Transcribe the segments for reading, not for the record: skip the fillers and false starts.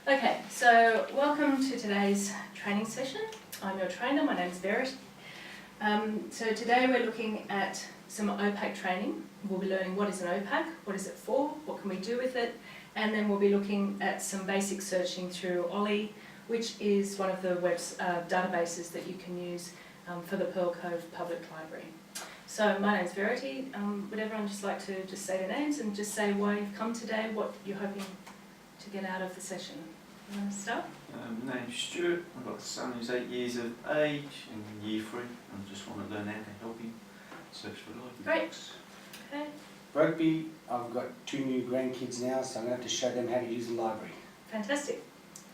Okay, so welcome to today's training session. I'm your trainer, my name is Verity. So today we're looking at some OPAC training. We'll be learning what is an OPAC, what is it for, what can we do with it, and then we'll be looking at some basic searching through OLLY, which is one of the databases that you can use for the Pearl Cove Public Library. So my name's Verity. Would everyone just like to just say their names and just say why you've come today, what you're hoping to get out of the session? You want to start? My name's Stuart. I've got a son who's 8 years of age in year 3 and just want to learn how to help him search for library books. Okay. Rugby, I've got 2 new grandkids now, so I'm going to have to show them how to use the library. Fantastic.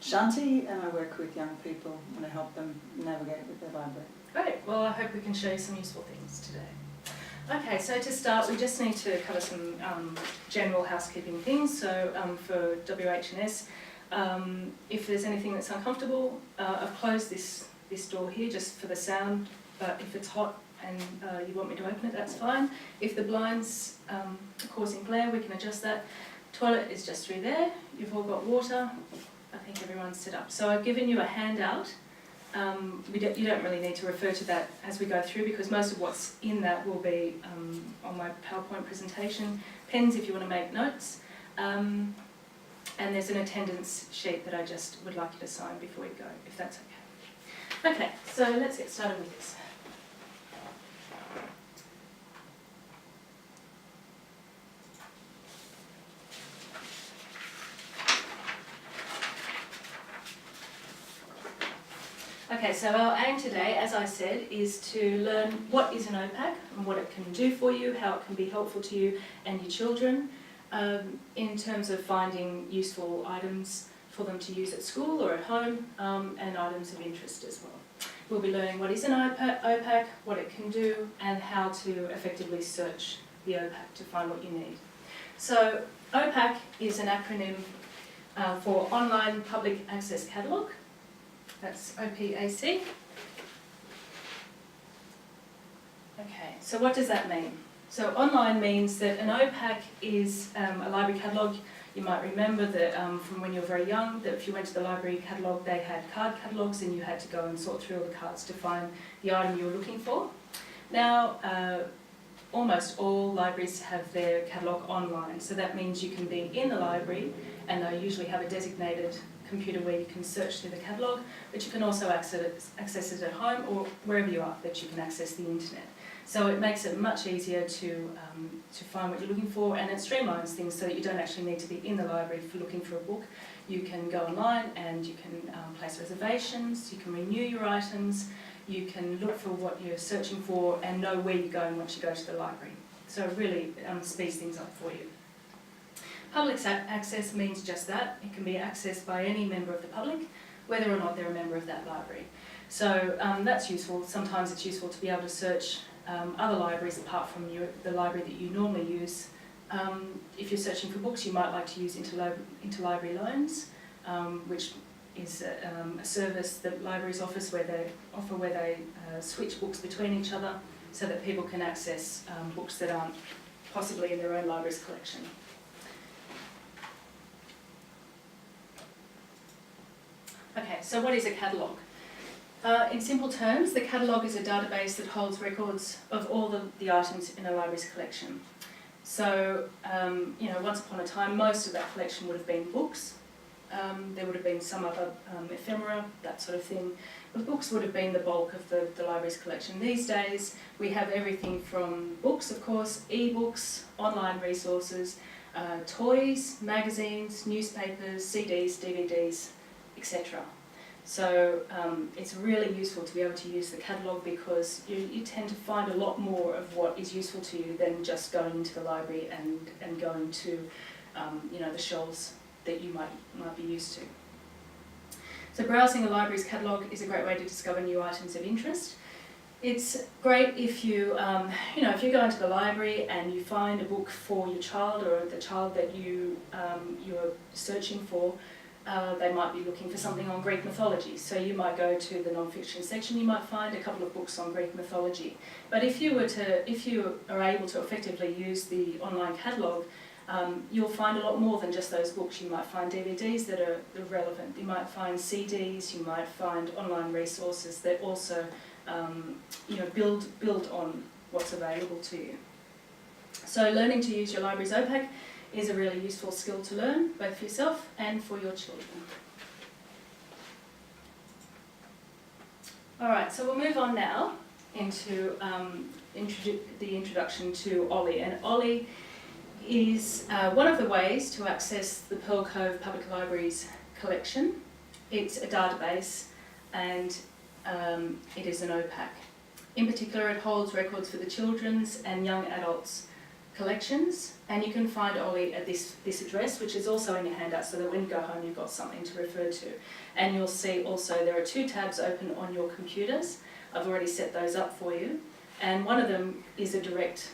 Shanti, and I work with young people and I help them navigate with their library. Great. Well, I hope we can show you some useful things today. Okay, so to start, we just need to cover some general housekeeping things. So for WH&S, if there's anything that's uncomfortable, I've closed this door here just for the sound, but if it's hot and you want me to open it, that's fine. If the blinds are causing glare, we can adjust that. Toilet is just through there. You've all got water. I think everyone's set up. So I've given you a handout. You don't really need to refer to that as we go through because most of what's in that will be on my PowerPoint presentation. Pens if you want to make notes. And there's an attendance sheet that I just would like you to sign before you go, if that's okay. Okay, so let's get started with this. Okay, so our aim today, as I said, is to learn what is an OPAC and what it can do for you, how it can be helpful to you and your children in terms of finding useful items for them to use at school or at home and items of interest as well. We'll be learning what is an OPAC, what it can do and how to effectively search the OPAC to find what you need. So OPAC is an acronym for Online Public Access Catalogue. That's OPAC. Okay, so what does that mean? So online means that an OPAC is a library catalogue. You might remember that from when you were very young, that if you went to the library catalogue, they had card catalogues and you had to go and sort through all the cards to find the item you were looking for. Now, almost all libraries have their catalogue online, so that means you can be in the library and they usually have a designated computer where you can search through the catalogue, but you can also access it at home or wherever you are that you can access the internet. So it makes it much easier to find what you're looking for, and it streamlines things so that you don't actually need to be in the library for looking for a book. You can go online and you can place reservations, you can renew your items, you can look for what you're searching for and know where you're going once you go to the library. So it really speeds things up for you. Public access means just that. It can be accessed by any member of the public, whether or not they're a member of that library. So that's useful. Sometimes it's useful to be able to search other libraries apart from the library that you normally use. If you're searching for books, you might like to use interlibrary loans, which is a service that libraries offer where they switch books between each other so that people can access books that aren't possibly in their own library's collection. Okay, so what is a catalogue? In simple terms, the catalogue is a database that holds records of all the items in a library's collection. So, once upon a time, most of that collection would have been books. There would have been some other ephemera, that sort of thing. But books would have been the bulk of the library's collection. These days, we have everything from books, of course, e-books, online resources, toys, magazines, newspapers, CDs, DVDs, etc. So it's really useful to be able to use the catalogue because you tend to find a lot more of what is useful to you than just going into the library and going to the shelves that you might be used to. So browsing a library's catalogue is a great way to discover new items of interest. It's great if you if you go into the library and you find a book for your child or the child that you're searching for. they might be looking for something on Greek mythology. So you might go to the non-fiction section, you might find a couple of books on Greek mythology. But if you are able to effectively use the online catalogue, you'll find a lot more than just those books. You might find DVDs that are relevant. You might find CDs. You might find online resources that also, build on what's available to you. So learning to use your library's OPAC is a really useful skill to learn, both for yourself and for your children. All right, so we'll move on now into the introduction to OLLY. And OLLY is one of the ways to access the Pearl Cove Public Library's collection. It's a database and it is an OPAC. In particular, it holds records for the children's and young adults collections, and you can find OLLY at this address, which is also in your handout, so that when you go home you've got something to refer to. And you'll see also there are 2 tabs open on your computers. I've already set those up for you, and one of them is a direct,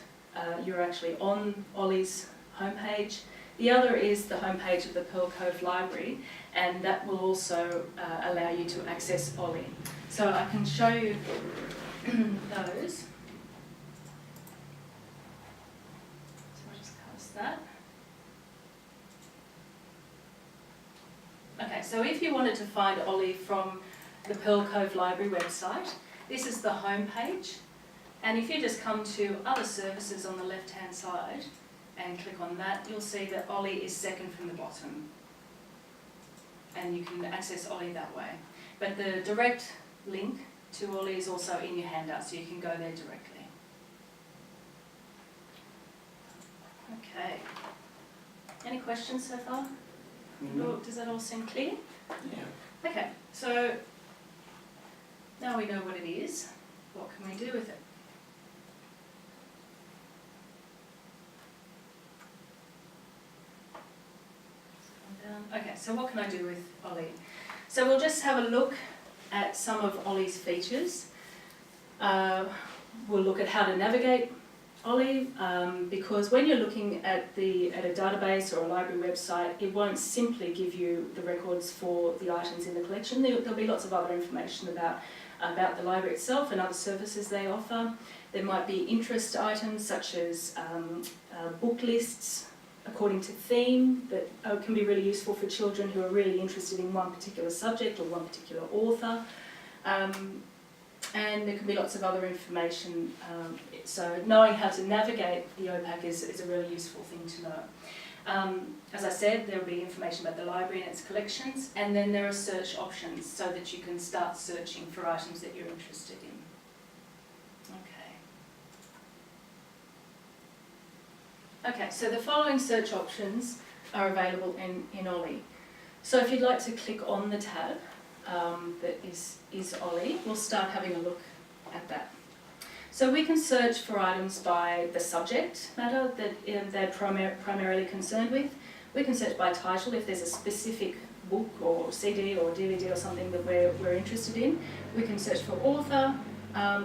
you're actually on OLLY's homepage. The other is the homepage of the Pearl Cove Library, and that will also allow you to access OLLY. So I can show you those. That. Okay, so if you wanted to find OLLY from the Pearl Cove Library website, this is the home page, and if you just come to other services on the left hand side and click on that, you'll see that OLLY is second from the bottom, and you can access OLLY that way. But the direct link to OLLY is also in your handout, so you can go there directly. Okay. Any questions so far? Does that all seem clear? Yeah. Okay, so now we know what it is. What can we do with it? Okay, so what can I do with OLLY? So we'll just have a look at some of OLLY's features. We'll look at how to navigate OLLY, because when you're looking at a database or a library website, it won't simply give you the records for the items in the collection. There'll be lots of other information about the library itself and other services they offer. There might be interest items such as book lists according to theme that can be really useful for children who are really interested in one particular subject or one particular author. And there can be lots of other information, so knowing how to navigate the OPAC is a really useful thing to know. As I said, there will be information about the library and its collections, and then there are search options so that you can start searching for items that you're interested in. Okay, so the following search options are available in OLLY. So if you'd like to click on the tab, that is OLLY, we'll start having a look at that. So we can search for items by the subject matter that they're primarily concerned with. We can search by title if there's a specific book or CD or DVD or something that we're interested in. We can search for author.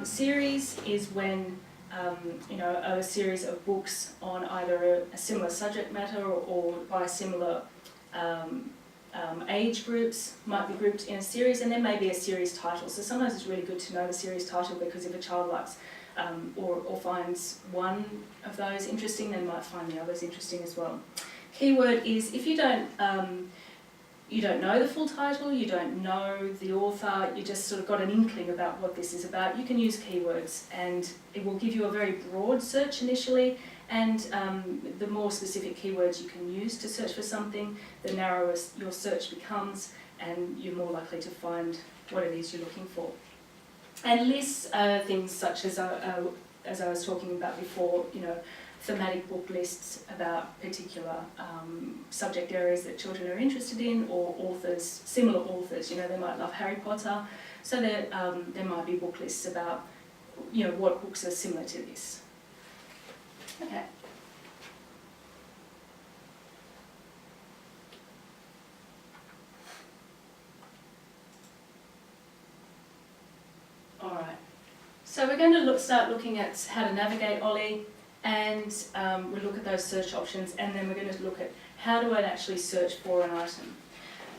Series is when a series of books on either a similar subject matter or by similar age groups might be grouped in a series, and there may be a series title. So sometimes it's really good to know the series title, because if a child likes or finds one of those interesting, they might find the others interesting as well. Keyword is if you don't know the full title, you don't know the author, you just sort of got an inkling about what this is about, you can use keywords, and it will give you a very broad search initially, and the more specific keywords you can use to search for something, the narrower your search becomes, and you're more likely to find what it is you're looking for. And lists things such as I was talking about before, thematic book lists about particular subject areas that children are interested in, or authors, similar authors. They might love Harry Potter, so there might be book lists about what books are similar to this. Okay. All right. So we're going to start looking at how to navigate OLLY, and we'll look at those search options, and then we're going to look at how do I actually search for an item.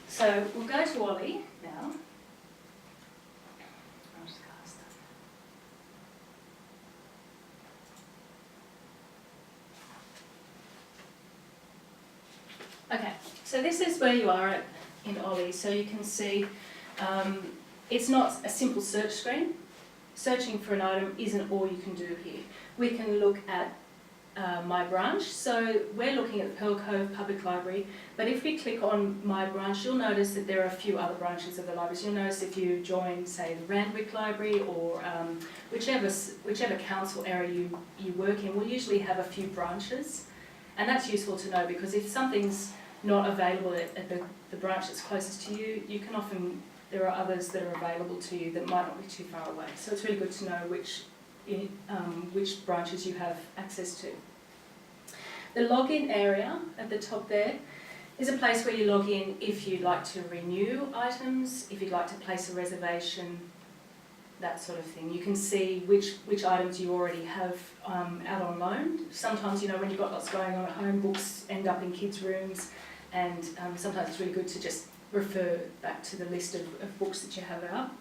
So we'll go to OLLY now. I'll just cast that. Okay, so this is where you are in OLLY. So you can see it's not a simple search screen. Searching for an item isn't all you can do here. We can look at My Branch. So we're looking at the Pearl Cove Public Library, but if we click on My Branch, you'll notice that there are a few other branches of the library. So you'll notice if you join, say, the Randwick Library or whichever council area you work in, will usually have a few branches. And that's useful to know because if something's not available at the branch that's closest to you, you can often, there are others that are available to you that might not be too far away. So it's really good to know which branches you have access to. The login area at the top there is a place where you log in if you'd like to renew items, if you'd like to place a reservation, that sort of thing. You can see which items you already have out on loan. Sometimes, you know, when you've got lots going on at home, books end up in kids' rooms, and sometimes it's really good to just refer back to the list of books that you have out,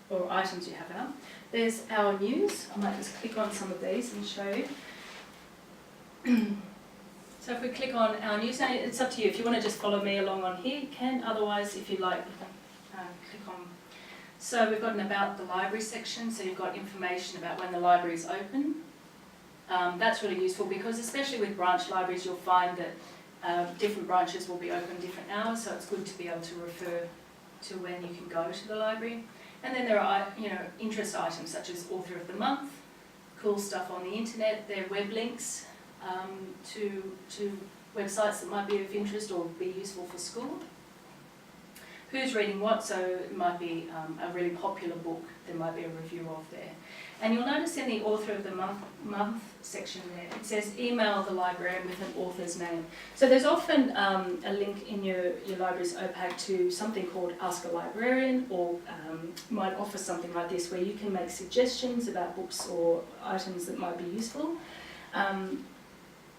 or items you have out. There's our news. I might just click on some of these and show you. So if we click on our news, now it's up to you. If you want to just follow me along on here, you can. Otherwise, if you like, you can click on. So we've got an About the Library section, so you've got information about when the library is open. That's really useful because especially with branch libraries, you'll find that different branches will be open different hours, so it's good to be able to refer to when you can go to the library. And then there are, you know, interest items such as Author of the Month, cool stuff on the internet, there are web links to websites that might be of interest or be useful for school. Who's reading what, so it might be a really popular book, there might be a review of there. And you'll notice in the Author of the Month section there, it says email the librarian with an author's name. So there's often a link in your library's OPAC to something called Ask a Librarian, or might offer something like this where you can make suggestions about books or items that might be useful.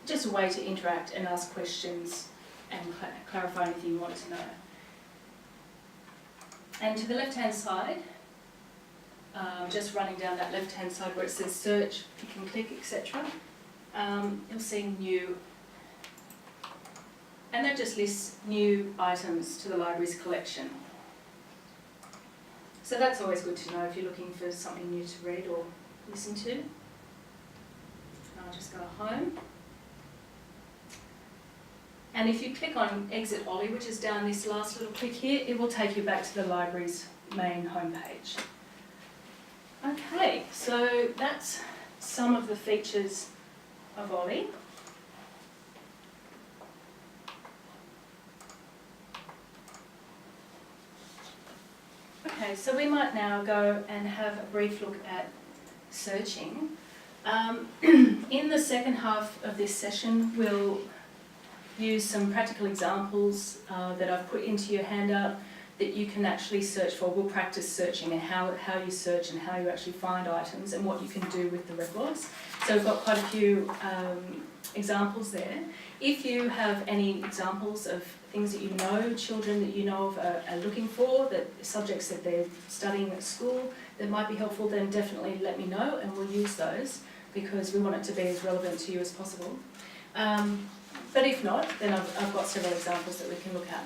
Just a way to interact and ask questions and clarify anything you want to know. And to the left-hand side, just running down that left-hand side where it says search, pick and click, etc. You'll see new, and that just lists new items to the library's collection. So that's always good to know if you're looking for something new to read or listen to. I'll just go home. And if you click on Exit OLLY, which is down this last little click here, it will take you back to the library's main homepage. Okay, so that's some of the features of OLLY. Okay, so we might now go and have a brief look at searching. In the second half of this session, we'll use some practical examples that I've put into your handout that you can actually search for. We'll practice searching and how you search and how you actually find items and what you can do with the records. So we've got quite a few examples there. If you have any examples of things that you know, children that you know of are looking for, that subjects that they're studying at school that might be helpful, then definitely let me know and we'll use those because we want it to be as relevant to you as possible. But if not, then I've got several examples that we can look at.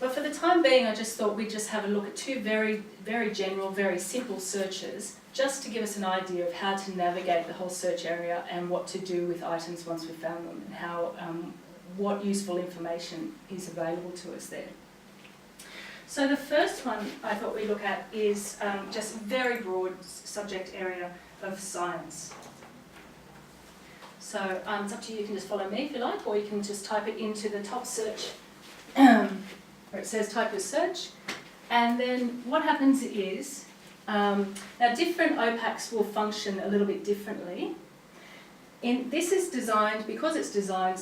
But for the time being, I just thought we'd just have a look at two very, very general, very simple searches, just to give us an idea of how to navigate the whole search area and what to do with items once we've found them, and how, what useful information is available to us there. So the first one I thought we'd look at is just a very broad subject area of science. So it's up to you, you can just follow me if you like, or you can just type it into the top search where it says type your search. And then what happens is, now different OPACs will function a little bit differently. This is designed, because it's designed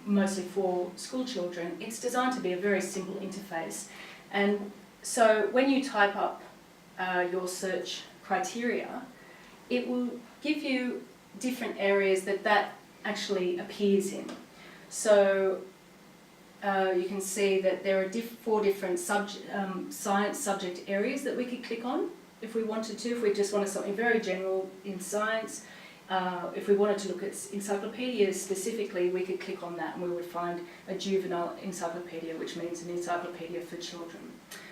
mostly for school children, it's designed to be a very simple interface. And so when you type up your criteria, it will give you different areas that actually appears in. So you can see that there are 4 different science subject areas that we could click on if we wanted to. If we just wanted something very general in science, if we wanted to look at encyclopedias specifically, we could click on that and we would find a juvenile encyclopedia, which means an encyclopedia for children.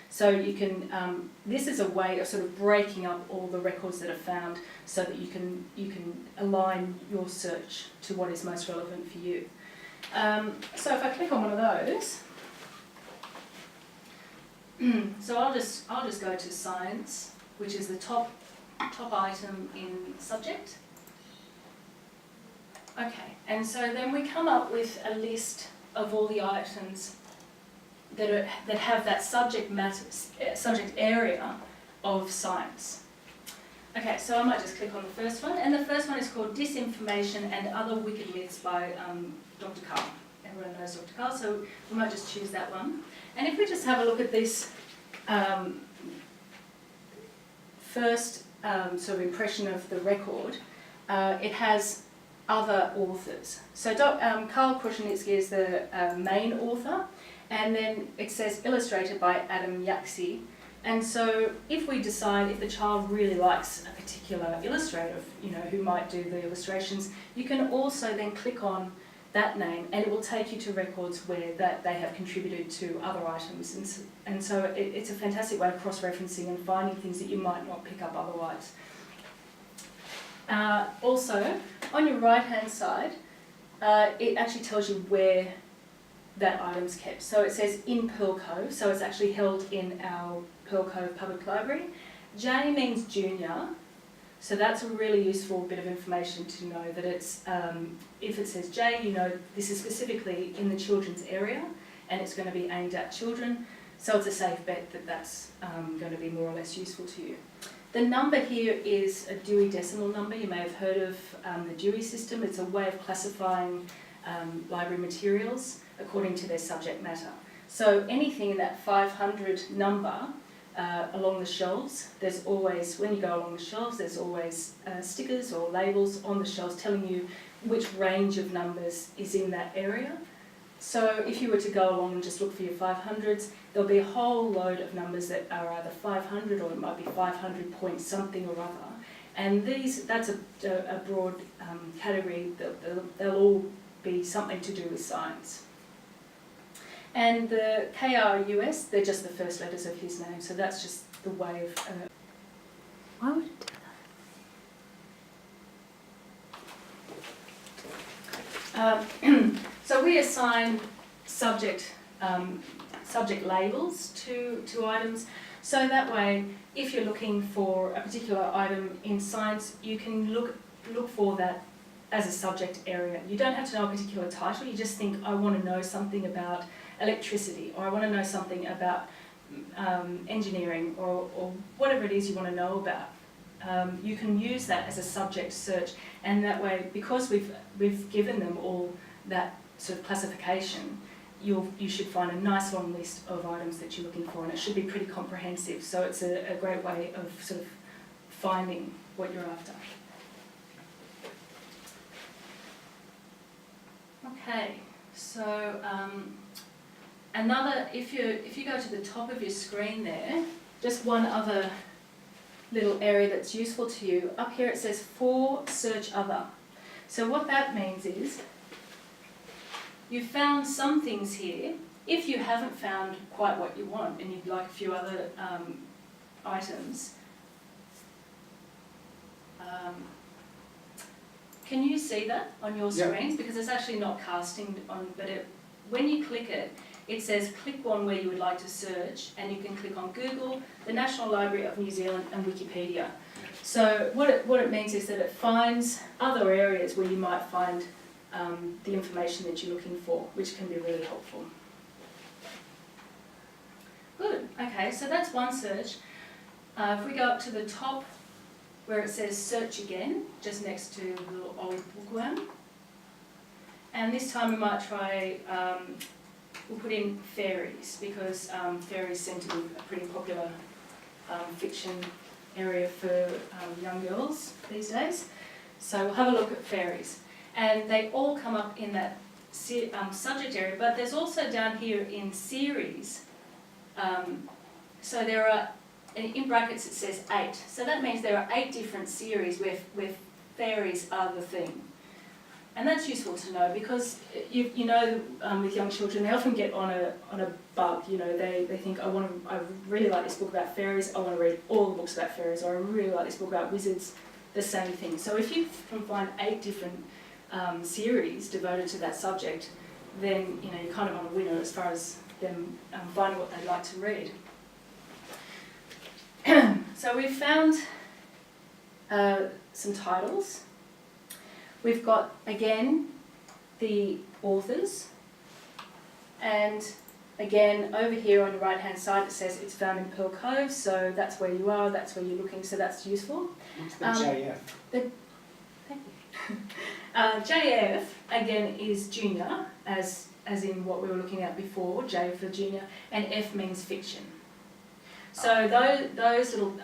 So you can, this is a way of sort of breaking up all the records that are found so that you can align your search to what is most relevant for you. So if I click on one of those, so I'll just go to science, which is the top item in subject. Okay, and so then we come up with a list of all the items that have that subject area of science. Okay, so I might just click on the first one, and the first one is called Disinformation and Other Wicked Myths by Dr. Carl. Everyone knows Dr. Carl, so we might just choose that one. And if we just have a look at this first sort of impression of the record, it has other authors. So Karl Krushenitsky is the main author, and then it says illustrated by Adam Yaxi. And so if we decide, if the child really likes a particular illustrator, who might do the illustrations, you can also then click on that name and it will take you to records where they have contributed to other items. And so it's a fantastic way of cross-referencing and finding things that you might not pick up otherwise. Also, on your right-hand side, it actually tells you where that item's kept. So it says in Pearl Cove, so it's actually held in our Pearl Cove Public Library. J means junior, so that's a really useful bit of information to know that it's, if it says J, this is specifically in the children's area and it's going to be aimed at children, so it's a safe bet that that's going to be more or less useful to you. The number here is a Dewey Decimal number. You may have heard of the Dewey system. It's a way of classifying library materials according to their subject matter. So anything in that 500 number along the shelves, there's always, when you go along the shelves, there's always stickers or labels on the shelves telling you which range of numbers is in that area. So if you were to go along and just look for your 500s, there'll be a whole load of numbers that are either 500 or it might be 500 point something or other. And that's a broad category. They'll all be something to do with science. And the KRUS, they're just the first letters of his name, so that's just the way of... Why would it do that? So we assign subject labels to items, so that way if you're looking for a particular item in science, you can look for that as a subject area. You don't have to know a particular title, you just think, I want to know something about electricity, or I want to know something about engineering, or whatever it is you want to know about. You can use that as a subject search, and that way, because we've given them all that sort of classification, you should find a nice long list of items that you're looking for, and it should be pretty comprehensive, so it's a great way of sort of finding what you're after. Okay, so if you go to the top of your screen there, just one other little area that's useful to you. Up here it says for search other. So what that means is you've found some things here. If you haven't found quite what you want and you'd like a few other items, can you see that on your screens? Because it's actually not casting on, but when you click it, it says click on where you would like to search, and you can click on Google, the National Library of New Zealand and Wikipedia. So what it means is that it finds other areas where you might find the information that you're looking for, which can be really helpful. Good, okay, so that's one search. If we go up to the top where it says search again, just next to the little old bookworm, and this time we might try, we'll put in fairies, because fairies seem to be a pretty popular fiction area for young girls these days. So we'll have a look at fairies. And they all come up in that subject area, but there's also down here in series. So there are, in brackets it says 8. So that means there are 8 different series where fairies are the theme. And that's useful to know because you know with young children they often get on a bug. You know they think I really like this book about fairies. I want to read all the books about fairies, or I really like this book about wizards. The same thing. So if you can find 8 different series devoted to that subject, then you know you're kind of on a winner as far as them finding what they'd like to read. So we've found some titles. We've got, again, the authors, and again, over here on the right-hand side it says it's found in Pearl Cove, so that's where you are, that's where you're looking, so that's useful. What's the JF? Thank you. JF, again, is junior, as in what we were looking at before, J for junior, and F means fiction. So those little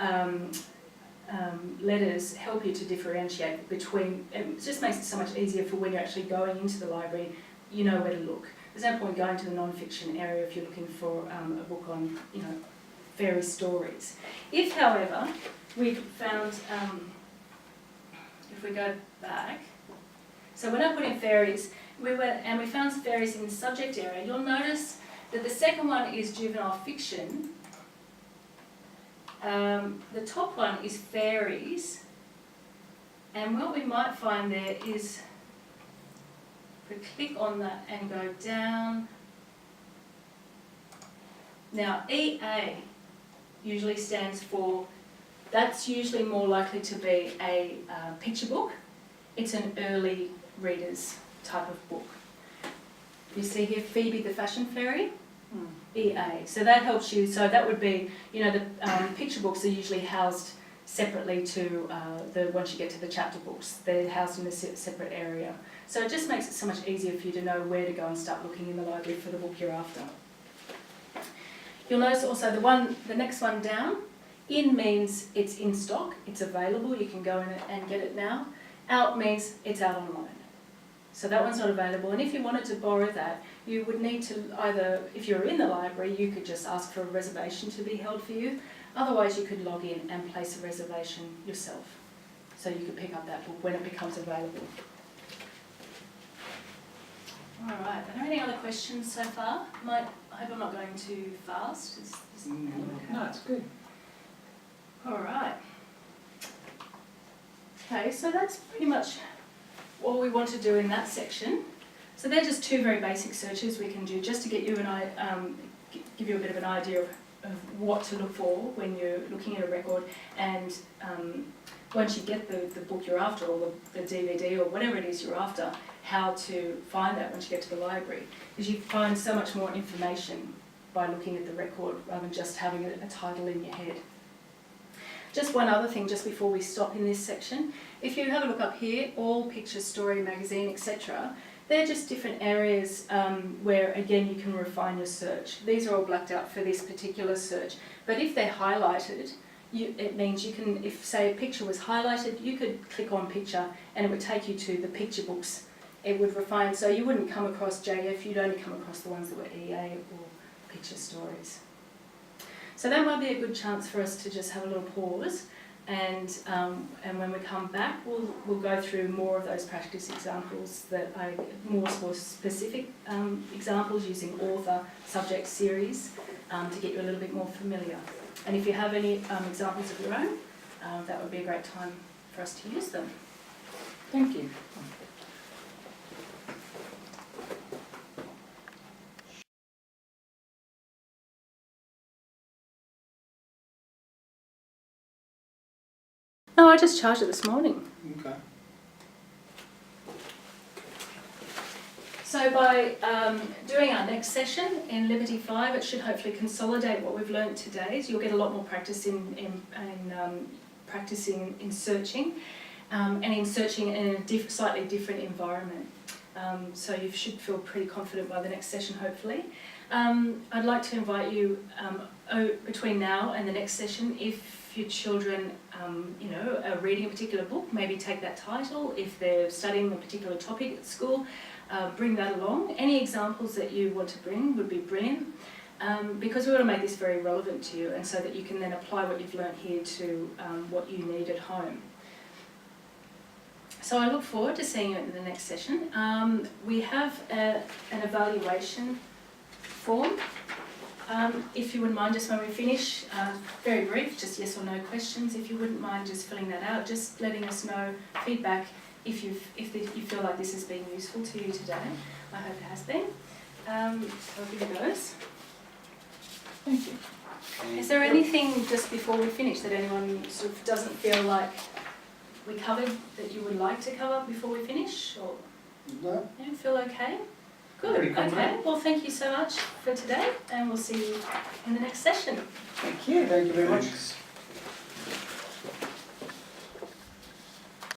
letters help you to differentiate between, it just makes it so much easier for when you're actually going into the library, you know where to look. There's no point going to the non-fiction area if you're looking for a book on, you know, fairy stories. If, however, we found, if we go back, so when I put in fairies, we found fairies in the subject area, you'll notice that the second one is juvenile fiction. The top one is fairies, and what we might find there is, if we click on that and go down, now EA usually stands for, that's usually more likely to be a picture book. It's an early readers type of book. You see here Phoebe the Fashion Fairy? EA. So that helps you, so that would be, you know, the picture books are usually housed separately to once you get to the chapter books. They're housed in a separate area. So it just makes it so much easier for you to know where to go and start looking in the library for the book you're after. You'll notice also the next one down, in means it's in stock, it's available, you can go in and get it now. Out means it's out online. So that one's not available, and if you wanted to borrow that, you would need to either, if you're in the library, you could just ask for a reservation to be held for you. Otherwise, you could log in and place a reservation yourself. So you could pick up that book when it becomes available. All right, are there any other questions so far? I hope I'm not going too fast. No, it's good. All right. Okay, so that's pretty much all we want to do in that section. So they're just 2 very basic searches we can do just to get you give you a bit of an idea of what to look for when you're looking at a record, and once you get the book you're after, or the DVD or whatever it is you're after, how to find that once you get to the library. Because you find so much more information by looking at the record rather than just having a title in your head. Just one other thing just before we stop in this section. If you have a look up here, all picture, story, magazine, etc., they're just different areas where, again, you can refine your search. These are all blacked out for this particular search. But if they're highlighted, it means you can, if, say, a picture was highlighted, you could click on picture and it would take you to the picture books. It would refine, so you wouldn't come across JF, you'd only come across the ones that were EA or picture stories. So that might be a good chance for us to just have a little pause, and when we come back, we'll go through more of those practice examples that are more specific examples using author, subject, series to get you a little bit more familiar. And if you have any examples of your own, that would be a great time for us to use them. Thank you. No, I just charged it this morning. Okay. So by doing our next session in Liberty 5, it should hopefully consolidate what we've learned today. So you'll get a lot more practice in practicing in searching, and in searching in a slightly different environment. So you should feel pretty confident by the next session, hopefully. I'd like to invite you between now and the next session, if your children are reading a particular book, maybe take that title. If they're studying a particular topic at school, bring that along. Any examples that you want to bring would be brilliant, because we want to make this very relevant to you, and so that you can then apply what you've learnt here to what you need at home. So I look forward to seeing you in the next session. We have an evaluation form. If you wouldn't mind, just when we finish, very brief, just yes or no questions. If you wouldn't mind just filling that out, just letting us know feedback if you feel like this has been useful to you today. I hope it has been. I'll give you those. Thank you. Is there anything just before we finish that anyone sort of doesn't feel like we covered that you would like to cover before we finish? Or No. you feel okay? Good. Pretty Okay. confident. Well, thank you so much for today, and we'll see you in the next session. Thank you very much. Thanks.